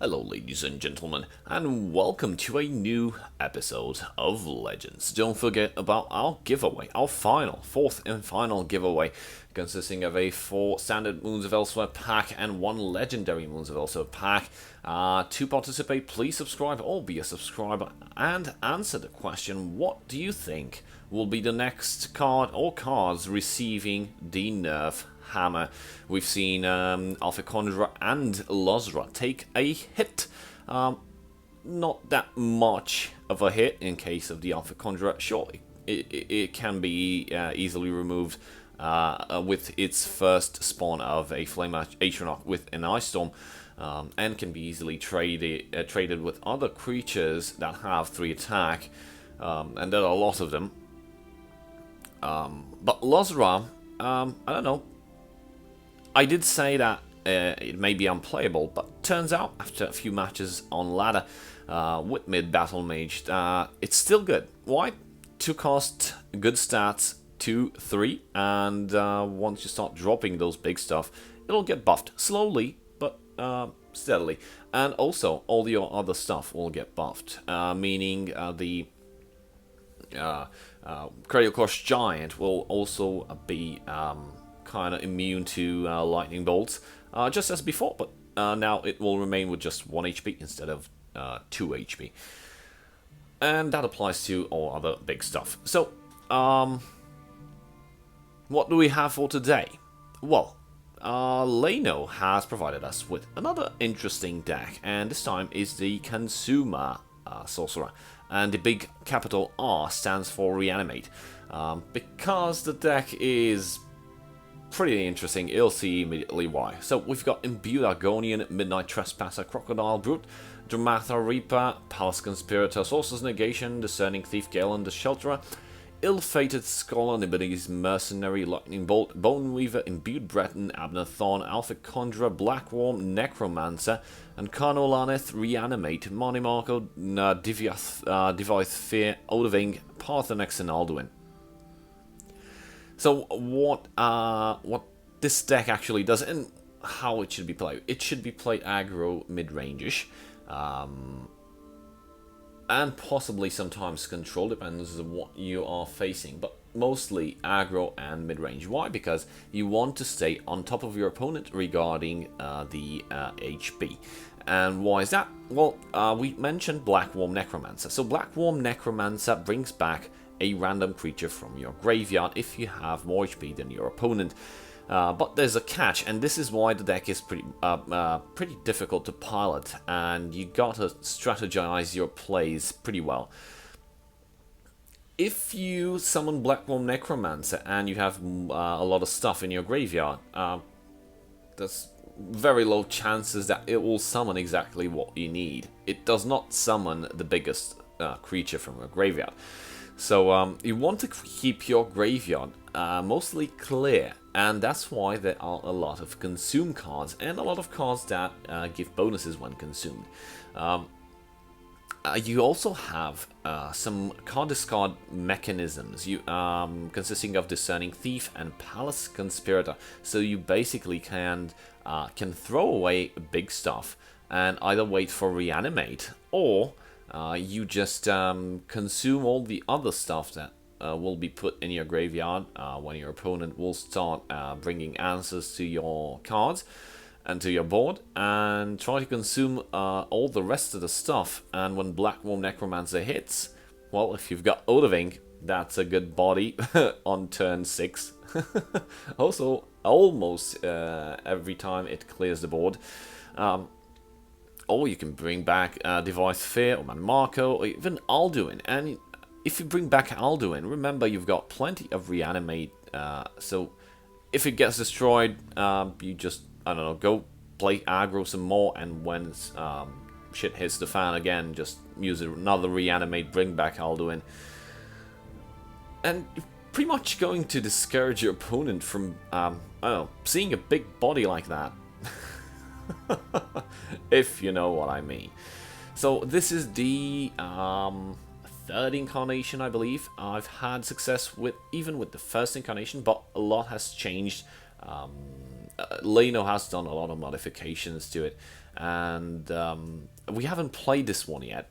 Hello ladies and gentlemen, and welcome to a new episode of Legends. Don't forget about our giveaway, our fourth and final giveaway, consisting of a 4 standard Moons of Elsweyr pack and 1 legendary Moons of Elsweyr pack. To participate, please subscribe or be a subscriber and answer the question, what do you think will be the next card or cards receiving the nerf hammer? We've seen ConumerR and Sorcerer take a hit. Not that much of a hit in case of the ConumerR. Sure, it can be easily removed with its first spawn of a Flame Atronach with an Ice Storm, and can be easily traded with other creatures that have 3 attack, and there are a lot of them. But Sorcerer, I don't know. I did say that it may be unplayable, but turns out after a few matches on ladder with mid-battle mage, it's still good. Why? 2 cost, good stats, 2, 3, and once you start dropping those big stuff, it'll get buffed slowly, but steadily. And also, all your other stuff will get buffed, meaning the Critical Crush Giant will also be kind of immune to lightning bolts, just as before, but now it will remain with just 1 HP instead of 2 HP. And that applies to all other big stuff. So, what do we have for today? Well, Leynooo has provided us with another interesting deck, and this time is the ConumerR Sorcerer, and the big capital R stands for Reanimate, because the deck is pretty interesting. You'll see immediately why. So we've got Imbued Argonian, Midnight Trespasser, Crocodile Brute, Dramatha Reaper, Palace Conspirator, Sorcerer's Negation, Discerning Thief, Galen the Shelterer, Ill-Fated Scholar, Nibbles Mercenary, Lightning Bolt, Bone Weaver, Imbued Breton, Abner Thorn, Conjurer, Blackworm, Necromancer, and Carnolaneth, Reanimate, Marnie Marco, Deviath Fear, Odoving, Parthenex, and Alduin. So what this deck actually does, and how it should be played. It should be played aggro, mid-range-ish, and possibly sometimes control, depends on what you are facing, but mostly aggro and mid-range. Why? Because you want to stay on top of your opponent regarding the HP. And why is that? Well, we mentioned Blackworm Necromancer. So Blackworm Necromancer brings back a random creature from your graveyard if you have more HP than your opponent. But there's a catch, and this is why the deck is pretty difficult to pilot, and you gotta strategize your plays pretty well. If you summon Blackworm Necromancer and you have a lot of stuff in your graveyard, there's very low chances that it will summon exactly what you need. It does not summon the biggest creature from your graveyard. So you want to keep your graveyard mostly clear, and that's why there are a lot of consume cards and a lot of cards that give bonuses when consumed. You also have some card discard mechanisms, consisting of Discerning Thief and Palace Conspirator. So you basically can throw away big stuff and either wait for Reanimate, or you just consume all the other stuff that will be put in your graveyard when your opponent will start bringing answers to your cards and to your board, and try to consume all the rest of the stuff. And when Blackworm Necromancer hits, well, if you've got Odoving, that's a good body on turn 6. Also, almost every time it clears the board. Or you can bring back Deviath Fear, or Marco, or even Alduin. And if you bring back Alduin, remember you've got plenty of Reanimate. So if it gets destroyed, you just, I don't know, go play aggro some more, and when shit hits the fan again, just use another Reanimate, bring back Alduin. And you're pretty much going to discourage your opponent from, I don't know, seeing a big body like that. If you know what I mean. So this is the 3rd incarnation, I believe. I've had success with even with the 1st incarnation, but a lot has changed Leynooo has done a lot of modifications to it, and we haven't played this one yet.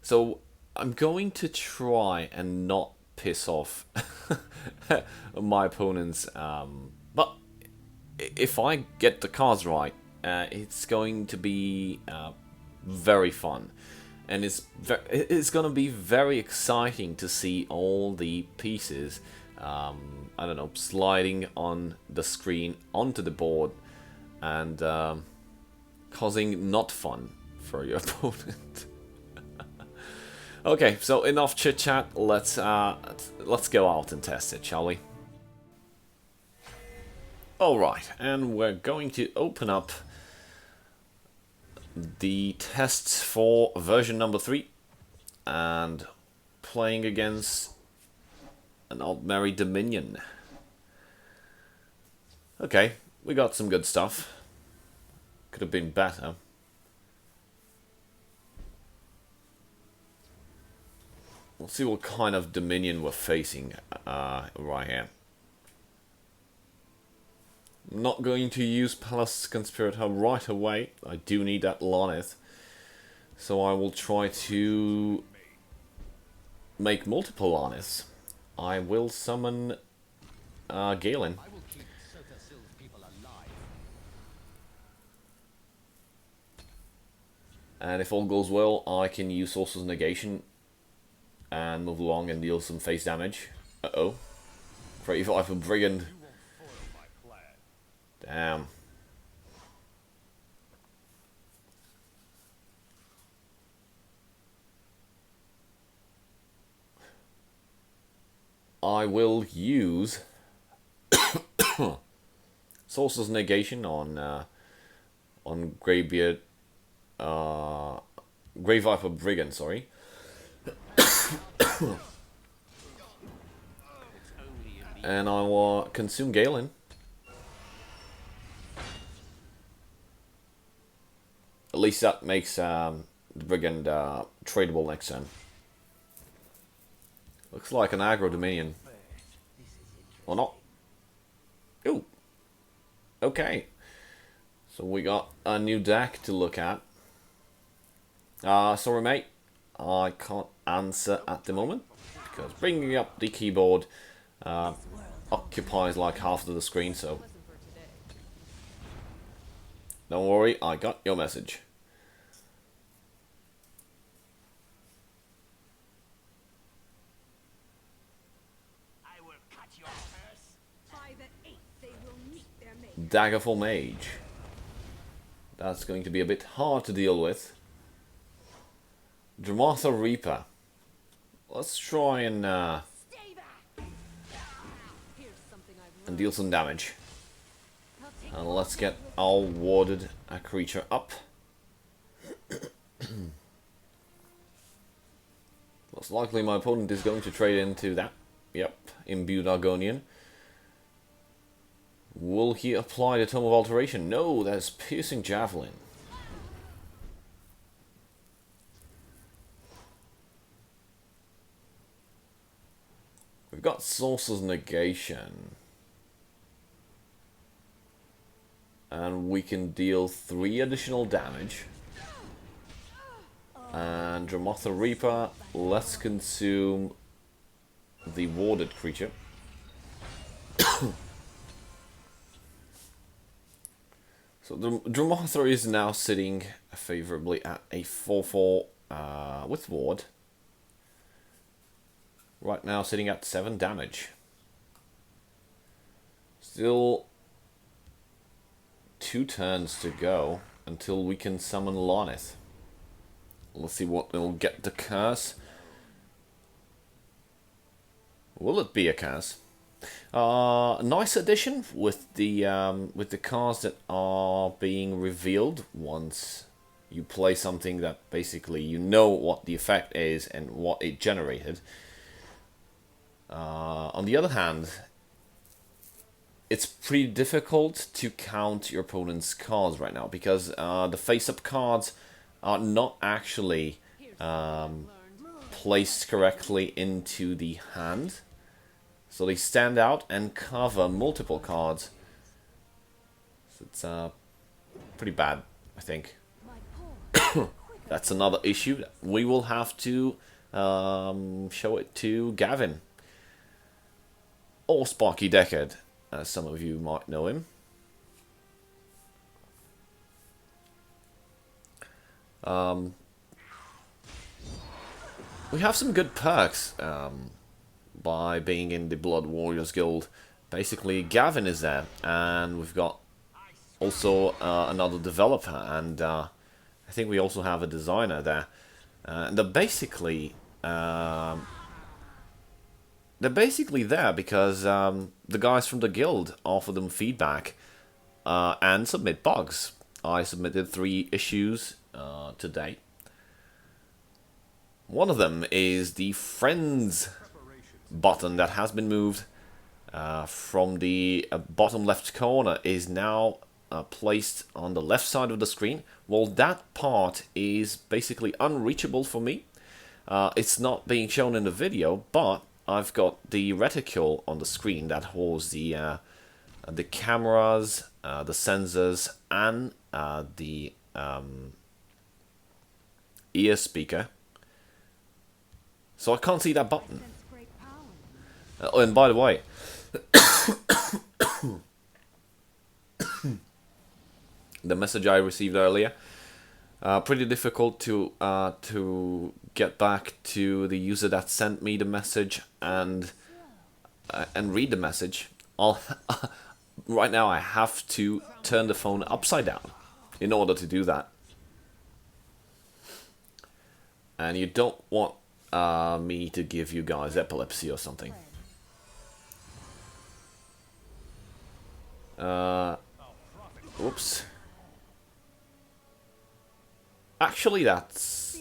So I'm going to try and not piss off my opponents. But if I get the cards right, it's going to be very fun. And it's going to be very exciting to see all the pieces, I don't know, sliding on the screen onto the board and causing not fun for your opponent. Okay, so enough chit chat. Let's go out and test it, shall we? All right, and we're going to open up the tests for version number 3 and playing against an Altmerry Dominion. Okay, we got some good stuff. Could have been better. We'll see what kind of Dominion we're facing right here. I'm not going to use Palace Conspirator right away. I do need that Lonith. So I will try to make multiple Loniths. I will summon Galen. And if all goes well, I can use Sorcerer's Negation and move along and deal some face damage. Uh-oh. Creative Life of Brigand. Damn. I will use Sorcerer's Negation on Greybeard, Grey Viper Brigand, sorry. And I will consume Galen. At least that makes the Brigand tradable next turn. Looks like an aggro Dominion. Or not. Ooh. Okay. So we got a new deck to look at. Sorry mate, I can't answer at the moment, because bringing up the keyboard occupies like half of the screen, so don't worry, I got your message. Daggerful Mage. That's going to be a bit hard to deal with. Dramatha Reaper. Let's try and deal some damage. And let's get our warded creature up. Most likely my opponent is going to trade into that. Yep, Imbued Argonian. Will he apply the Tome of Alteration? No, that's Piercing Javelin. We've got Sorcerer's Negation. And we can deal 3 additional damage. And Dramatha Reaper, let's consume the warded creature. So the Dramatha is now sitting favorably at a 4/4 with ward. Right now sitting at 7 damage. Still 2 turns to go until we can summon Lonith. Let's see what will get the curse. Will it be a curse? Nice addition with the cards that are being revealed once you play something that basically you know what the effect is and what it generated. On the other hand, it's pretty difficult to count your opponent's cards right now because the face-up cards are not actually placed correctly into the hand. So they stand out and cover multiple cards. So it's pretty bad, I think. That's another issue. We will have to show it to Gavin. Or Sparky Deckard, as some of you might know him. We have some good perks by being in the Blood Warriors Guild. Basically, Gavin is there, and we've got also another developer, and I think we also have a designer there. And they're basically there because the guys from the guild offer them feedback and submit bugs. I submitted 3 issues to date. One of them is the Friends button that has been moved from the bottom left corner, is now placed on the left side of the screen. Well, that part is basically unreachable for me. It's not being shown in the video, but I've got the reticule on the screen that holds the cameras, the sensors, and the ear speaker. So I can't see that button. Oh, and by the way, the message I received earlier, pretty difficult to get back to the user that sent me the message and read the message. Right now I have to turn the phone upside down in order to do that. And you don't want me to give you guys epilepsy or something. Oops. Actually, that's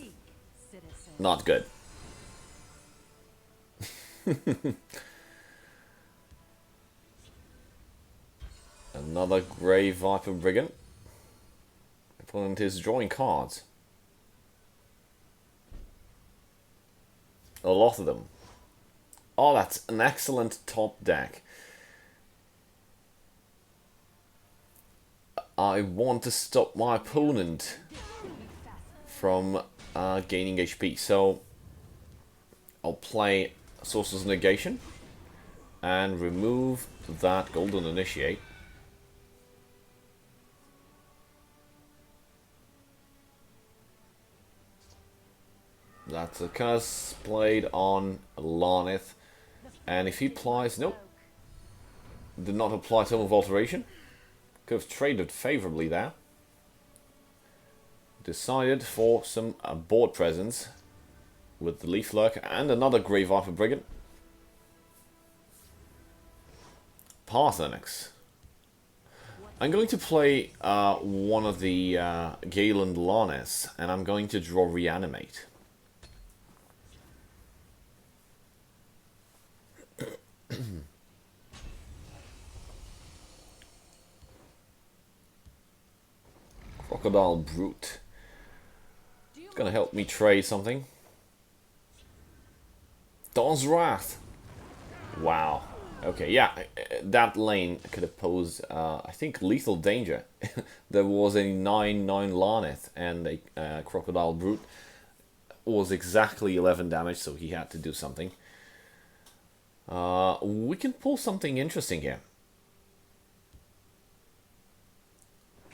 not good. Another Grey Viper Brigand. Opponent is drawing cards. A lot of them. Oh, that's an excellent top deck. I want to stop my opponent from gaining HP, so I'll play Sorcerer's Negation and remove that Golden Initiate. That's a curse played on Leynooo, and if he applies, nope, did not apply Tome of Alteration. Could have traded favorably there. Decided for some board presence with the Leaf Lurker and another Grey Viper Brigand. Parthenix. I'm going to play one of the Galen Larnes, and I'm going to draw Reanimate. Crocodile Brute. It's gonna help me trade something. Dawn's Wrath. Wow. Okay, yeah, that lane could have posed, I think, lethal danger. There was a 9/9 Larneth, and a Crocodile Brute was exactly 11 damage, so he had to do something. We can pull something interesting here.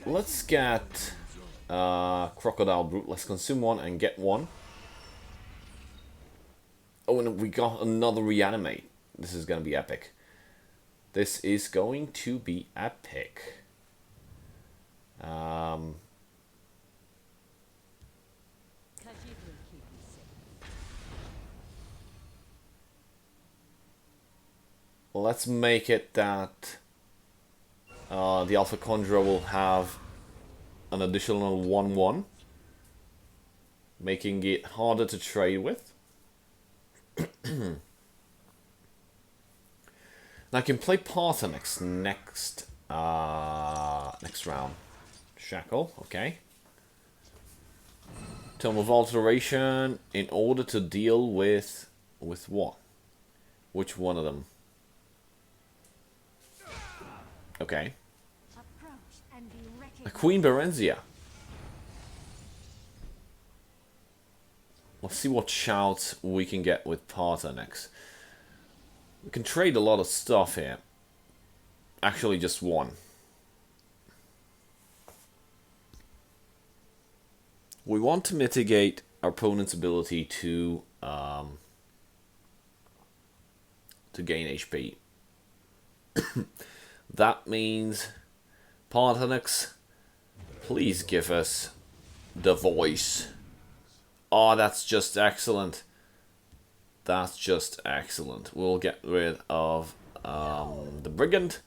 Let's get Crocodile Brute. Let's consume one and get one. Oh, and we got another Reanimate. This is going to be epic. This is going to be epic. Let's make it that the Alpha Conjurer will have an additional 1/1, making it harder to trade with. Now I can play Parthenix next round. Shackle, okay. Tome of Alteration in order to deal with what? Which one of them? Okay. A Queen Berenzia. Let's see what shouts we can get with Parthenax. We can trade a lot of stuff here. Actually, just one. We want to mitigate our opponent's ability to gain HP. That means, Parthenax, please give us the voice. Oh, that's just excellent. That's just excellent. We'll get rid of the Brigand.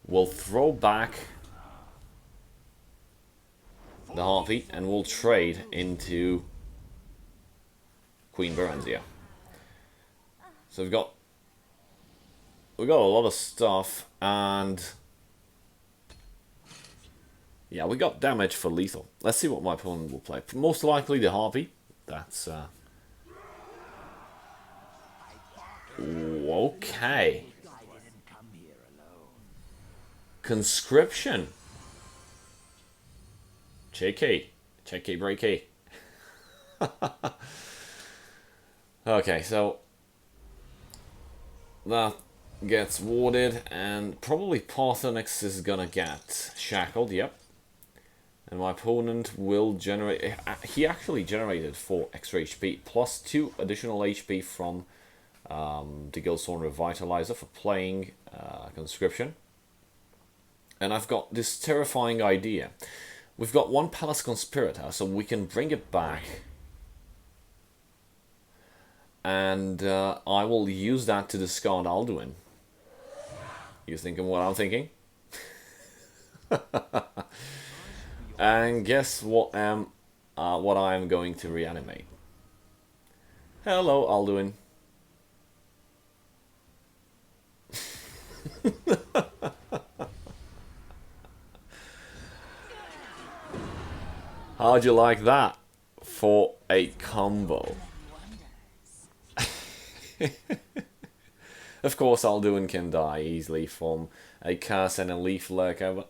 We'll throw back the Harpy, and we'll trade into Queen Berenzia. So we've got a lot of stuff, and yeah, we got damage for lethal. Let's see what my opponent will play. Most likely the Harpy. That's okay. Conscription. JK. JK breaky. Okay, so that gets warded, and probably Parthenax is gonna get shackled, yep. And my opponent will generate... He actually generated 4 extra HP, plus 2 additional HP from the Guildstone Revitalizer for playing Conscription. And I've got this terrifying idea. We've got 1 Palace Conspirator, so we can bring it back. And I will use that to discard Alduin. You thinking what I'm thinking? And guess what I am going to reanimate. Hello, Alduin. How'd you like that for a combo? Of course, Alduin can die easily from a curse and a leaf lurker, but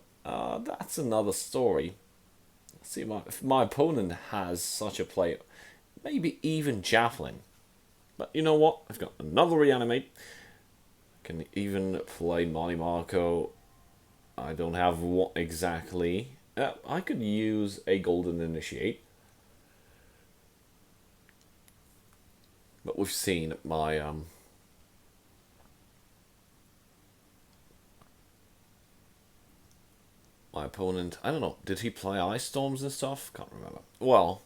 that's another story. Let's see if my opponent has such a play, maybe even Javelin. But you know what? I've got another reanimate. I can even play Monty Marco. I don't have what exactly. I could use a Golden Initiate. But we've seen my my opponent, I don't know, did he play Ice Storms and stuff? Can't remember. Well,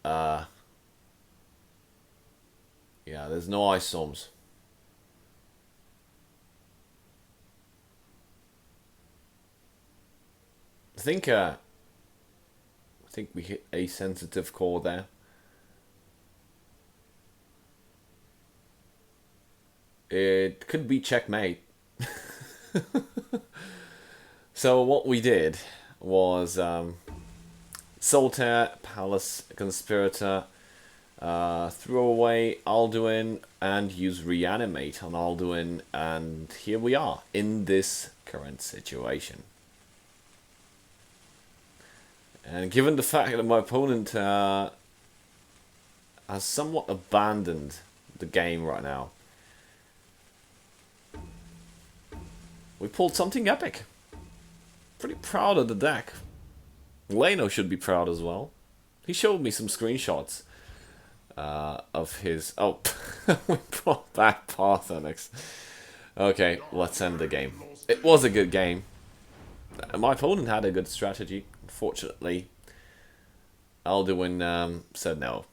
yeah, there's no Ice Storms. I think we hit a sensitive core there. It could be checkmate. So what we did was Solitaire, Palace Conspirator, throw away Alduin and use Reanimate on Alduin, and here we are in this current situation. And given the fact that my opponent has somewhat abandoned the game right now, we pulled something epic. Pretty proud of the deck. Leynooo should be proud as well. He showed me some screenshots of his... Oh, we brought back Parthenax. Okay, let's end the game. It was a good game. My opponent had a good strategy. Unfortunately, Alduin said no.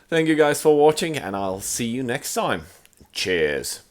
Thank you guys for watching, and I'll see you next time. Cheers.